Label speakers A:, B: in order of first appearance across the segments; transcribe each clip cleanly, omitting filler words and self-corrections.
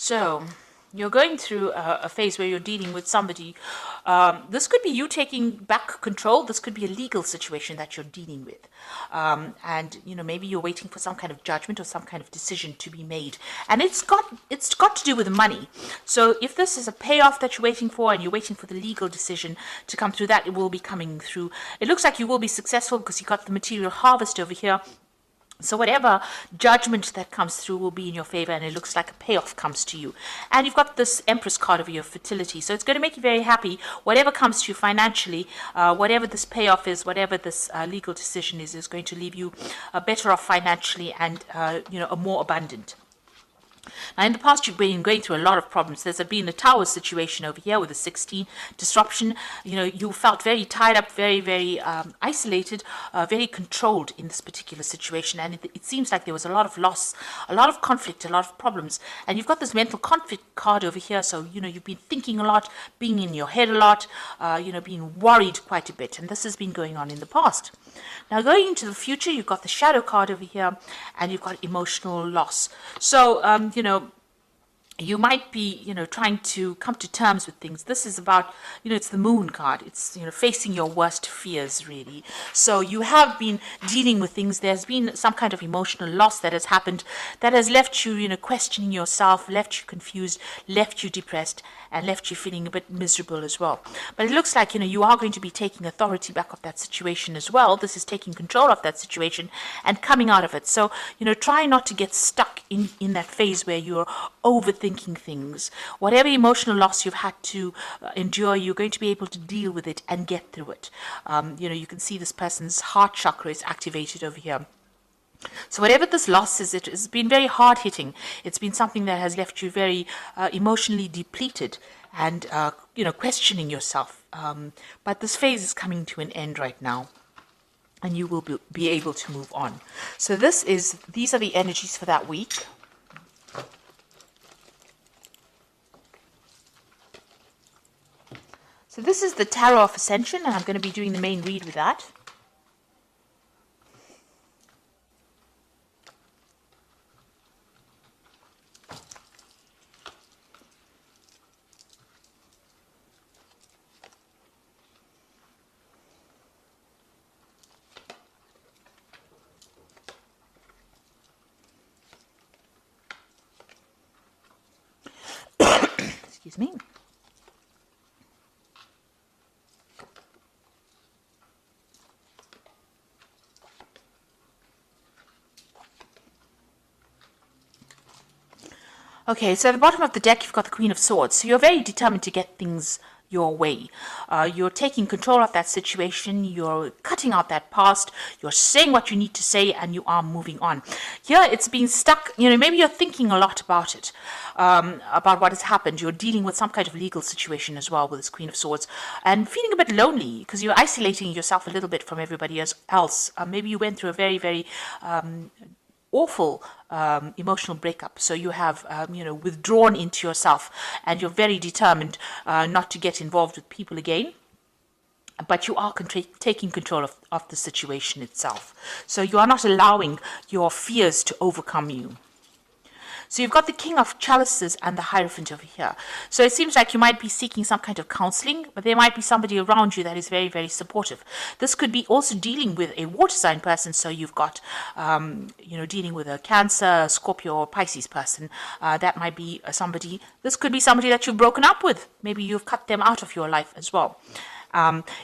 A: So you're going through a phase where you're dealing with somebody. This could be you taking back control. This could be a legal situation that you're dealing with. And maybe you're waiting for some kind of judgment or some kind of decision to be made. And it's got to do with money. So if this is a payoff that you're waiting for and you're waiting for the legal decision to come through, that it will be coming through. It looks like you will be successful because you got the material harvest over here. So whatever judgment that comes through will be in your favor, and it looks like a payoff comes to you. And you've got this Empress card over your fertility, so it's going to make you very happy. Whatever comes to you financially, whatever this payoff is, whatever this legal decision is going to leave you better off financially and a more abundant. Now, in the past, you've been going through a lot of problems. There's been a tower situation over here with a 16 disruption. You felt very tied up, very, very isolated, very controlled in this particular situation. And it seems like there was a lot of loss, a lot of conflict, a lot of problems. And you've got this mental conflict card over here. So, you've been thinking a lot, being in your head a lot, being worried quite a bit. And this has been going on in the past. Now, going into the future, you've got the shadow card over here, and you've got emotional loss. So, you might be, trying to come to terms with things. This is about, it's the moon card. It's, facing your worst fears, really. So you have been dealing with things. There's been some kind of emotional loss that has happened that has left you, questioning yourself, left you confused, left you depressed, and left you feeling a bit miserable as well. But it looks like, you are going to be taking authority back of that situation as well. This is taking control of that situation and coming out of it. So, try not to get stuck in that phase where you're overthinking things. Whatever emotional loss you've had to endure, you're going to be able to deal with it and get through it. You can see this person's heart chakra is activated over here. So whatever this loss is, it has been very hard-hitting. It's been something that has left you very emotionally depleted and, questioning yourself. But this phase is coming to an end right now, and you will be able to move on. So these are the energies for that week. So this is the Tarot of Ascension, and I'm going to be doing the main read with that. Excuse me. Okay, so at the bottom of the deck, you've got the Queen of Swords. So you're very determined to get things your way. You're taking control of that situation. You're cutting out that past. You're saying what you need to say, and you are moving on. Here, it's being stuck. Maybe you're thinking a lot about it, about what has happened. You're dealing with some kind of legal situation as well with this Queen of Swords, and feeling a bit lonely because you're isolating yourself a little bit from everybody else. Maybe you went through a very, very awful emotional breakup. So you have, withdrawn into yourself, and you're very determined not to get involved with people again. But you are taking control of the situation itself. So you are not allowing your fears to overcome you. So you've got the King of Chalices and the Hierophant over here. So it seems like you might be seeking some kind of counseling, but there might be somebody around you that is very, very supportive. This could be also dealing with a water sign person. So you've got, dealing with a Cancer, Scorpio, or Pisces person. That might be somebody. This could be somebody that you've broken up with. Maybe you've cut them out of your life as well.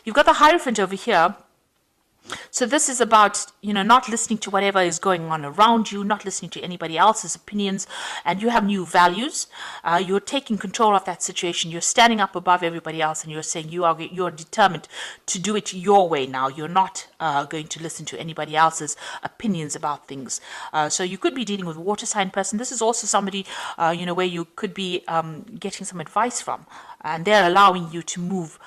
A: You've got the Hierophant over here. So this is about, not listening to whatever is going on around you, not listening to anybody else's opinions, and you have new values. You're taking control of that situation. You're standing up above everybody else, and you're saying you're determined to do it your way now. You're not going to listen to anybody else's opinions about things. So you could be dealing with a water sign person. This is also somebody, where you could be getting some advice from, and they're allowing you to move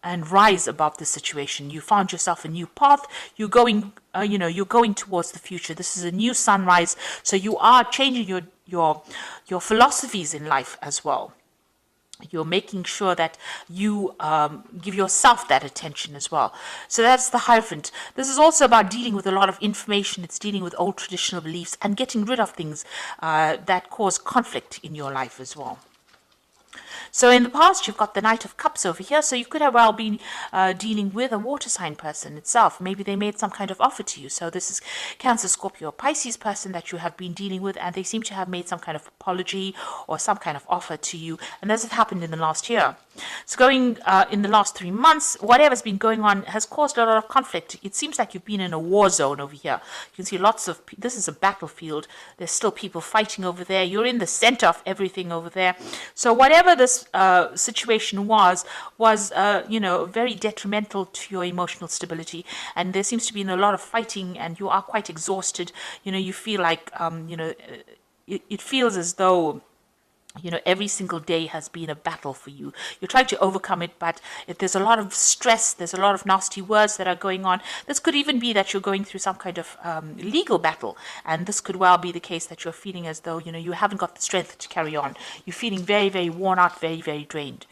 A: and rise above the situation. You found yourself a new path. You're going, you're going towards the future. This is a new sunrise. So you are changing your philosophies in life as well. You're making sure that you give yourself that attention as well. So that's the Hierophant. This is also about dealing with a lot of information. It's dealing with old traditional beliefs and getting rid of things that cause conflict in your life as well. So in the past, you've got the Knight of Cups over here. So you could have well been dealing with a water sign person itself. Maybe they made some kind of offer to you. So this is Cancer, Scorpio, Pisces person that you have been dealing with, and they seem to have made some kind of apology or some kind of offer to you. And this has happened in the last year. So going in the last 3 months, whatever's been going on has caused a lot of conflict. It seems like you've been in a war zone over here. You can see lots of, this is a battlefield. There's still people fighting over there. You're in the center of everything over there. So whatever this situation was very detrimental to your emotional stability. And there seems to be a lot of fighting, and you are quite exhausted. You feel like, it feels as though every single day has been a battle for you. You're trying to overcome it, but there's a lot of stress, there's a lot of nasty words that are going on. This could even be that you're going through some kind of legal battle, and this could well be the case that you're feeling as though, you haven't got the strength to carry on. You're feeling very, very worn out, very, very drained.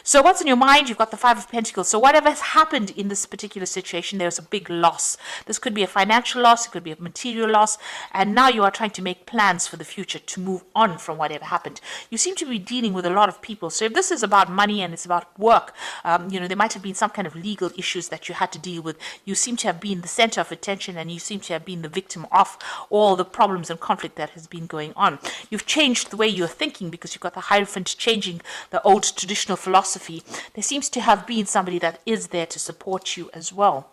A: So what's in your mind? You've got the Five of Pentacles. So whatever has happened in this particular situation, there's a big loss. This could be a financial loss, it could be a material loss, and now you are trying to make plans for the future to move on from whatever happened. You seem to be dealing with a lot of people. So if this is about money and it's about work, there might have been some kind of legal issues that you had to deal with. You seem to have been the center of attention, and you seem to have been the victim of all the problems and conflict that has been going on. You've changed the way you're thinking because you've got the Hierophant changing the old traditional philosophy. There seems to have been somebody that is there to support you as well.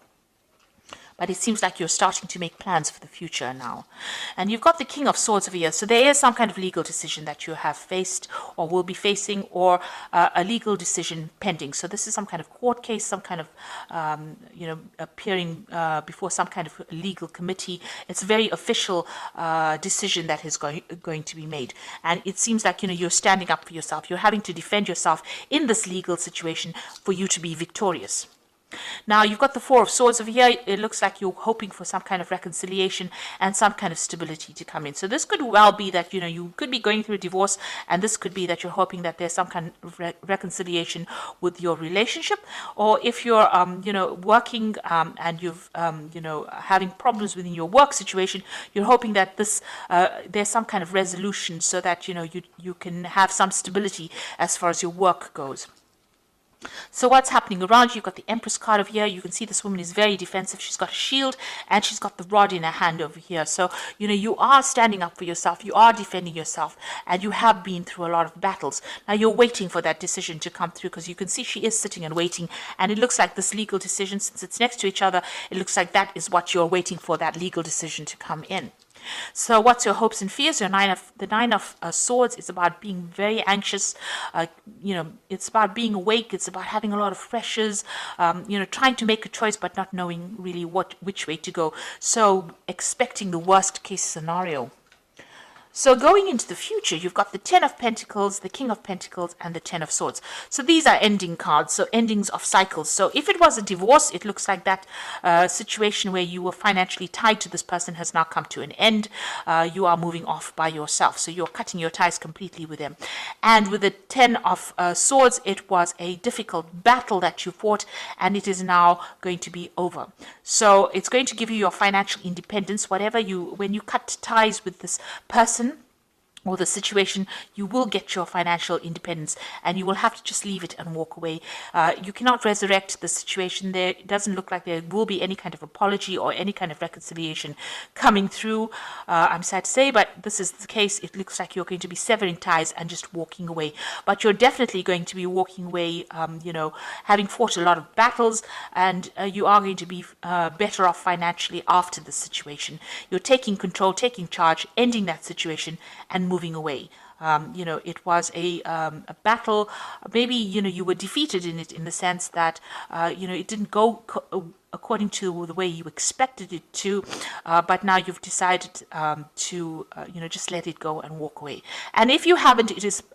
A: But it seems like you're starting to make plans for the future now. And you've got the King of Swords over here. So there is some kind of legal decision that you have faced or will be facing, or a legal decision pending. So this is some kind of court case, some kind of, appearing before some kind of legal committee. It's a very official decision that is going to be made. And it seems like, you're standing up for yourself. You're having to defend yourself in this legal situation for you to be victorious. Now, you've got the Four of Swords over here. It looks like you're hoping for some kind of reconciliation and some kind of stability to come in. So this could well be that, you could be going through a divorce, and this could be that you're hoping that there's some kind of reconciliation with your relationship. Or if you're, working and you've, having problems within your work situation, you're hoping that there's some kind of resolution so that, you can have some stability as far as your work goes. So what's happening around you? You've got the Empress card over here. You can see this woman is very defensive. She's got a shield and she's got the rod in her hand over here. So, you are standing up for yourself. You are defending yourself, and you have been through a lot of battles. Now you're waiting for that decision to come through, because you can see she is sitting and waiting. And it looks like this legal decision, since it's next to each other, it looks like that is what you're waiting for, that legal decision to come in. So what's your hopes and fears? The Nine of Swords is about being very anxious. It's about being awake. It's about having a lot of pressures, trying to make a choice but not knowing really which way to go. So expecting the worst case scenario. So going into the future, you've got the Ten of Pentacles, the King of Pentacles, and the Ten of Swords. So these are ending cards, so endings of cycles. So if it was a divorce, it looks like that situation where you were financially tied to this person has now come to an end. You are moving off by yourself. So you're cutting your ties completely with them. And with the Ten of Swords, it was a difficult battle that you fought, and it is now going to be over. So it's going to give you your financial independence. When you cut ties with this person or the situation, you will get your financial independence, and you will have to just leave it and walk away. You cannot resurrect the situation there. It doesn't look like there will be any kind of apology or any kind of reconciliation coming through. I'm sad to say, but this is the case. It looks like you're going to be severing ties and just walking away. But you're definitely going to be walking away, having fought a lot of battles, and you are going to be better off financially after this situation. You're taking control, taking charge, ending that situation, and moving away. It was a battle. Maybe, you were defeated in it, in the sense that, it didn't go according to the way you expected it to, but now you've decided to, just let it go and walk away. And if you haven't,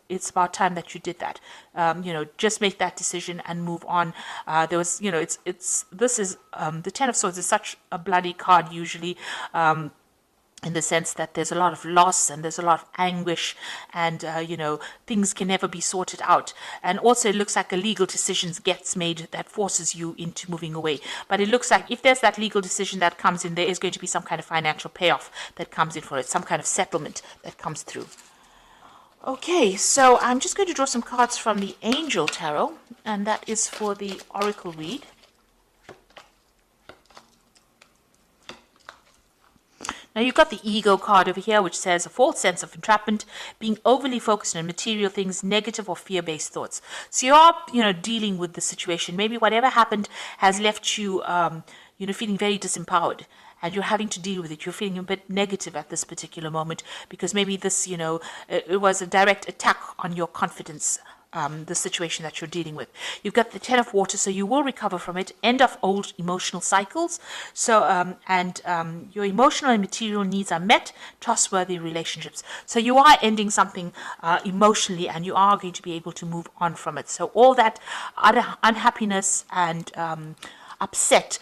A: it's about time that you did that. Just make that decision and move on. The Ten of Swords is such a bloody card usually. in the sense that there's a lot of loss and there's a lot of anguish, and things can never be sorted out. And also it looks like a legal decision gets made that forces you into moving away. But it looks like if there's that legal decision that comes in, there is going to be some kind of financial payoff that comes in for it, some kind of settlement that comes through. Okay, so I'm just going to draw some cards from the Angel Tarot, and that is for the Oracle read. Now you've got the Ego card over here, which says a false sense of entrapment, being overly focused on material things, negative or fear-based thoughts. So you are, dealing with the situation. Maybe whatever happened has left you, feeling very disempowered, and you're having to deal with it. You're feeling a bit negative at this particular moment because maybe this, it was a direct attack on your confidence. The situation that you're dealing with. You've got the Ten of Water, so you will recover from it. End of old emotional cycles. So, your emotional and material needs are met. Trustworthy relationships. So you are ending something emotionally, and you are going to be able to move on from it. So all that unhappiness and upset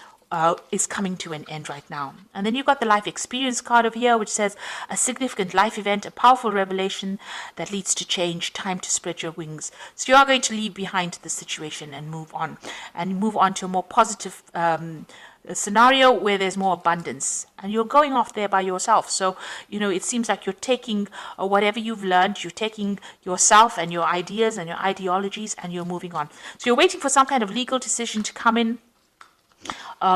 A: is coming to an end right now. And then you've got the life experience card over here, which says a significant life event, a powerful revelation that leads to change, time to spread your wings. So you are going to leave behind the situation and move on to a more positive scenario where there's more abundance, and you're going off there by yourself. So it seems like you're taking whatever you've learned, you're taking yourself and your ideas and your ideologies, and you're moving on. So you're waiting for some kind of legal decision to come in.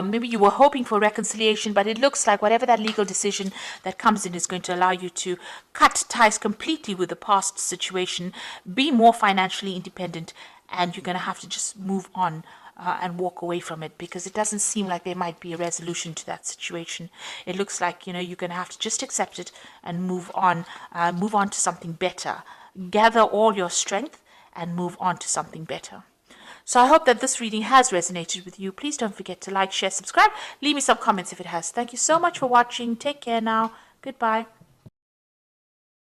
A: Maybe you were hoping for reconciliation, but it looks like whatever that legal decision that comes in is going to allow you to cut ties completely with the past situation, be more financially independent, and you're going to have to just move on and walk away from it, because it doesn't seem like there might be a resolution to that situation. It looks like you're going to have to just accept it and move on to something better. Gather all your strength and move on to something better. So I hope that this reading has resonated with you. Please don't forget to like, share, subscribe. Leave me some comments if it has. Thank you so much for watching. Take care now. Goodbye.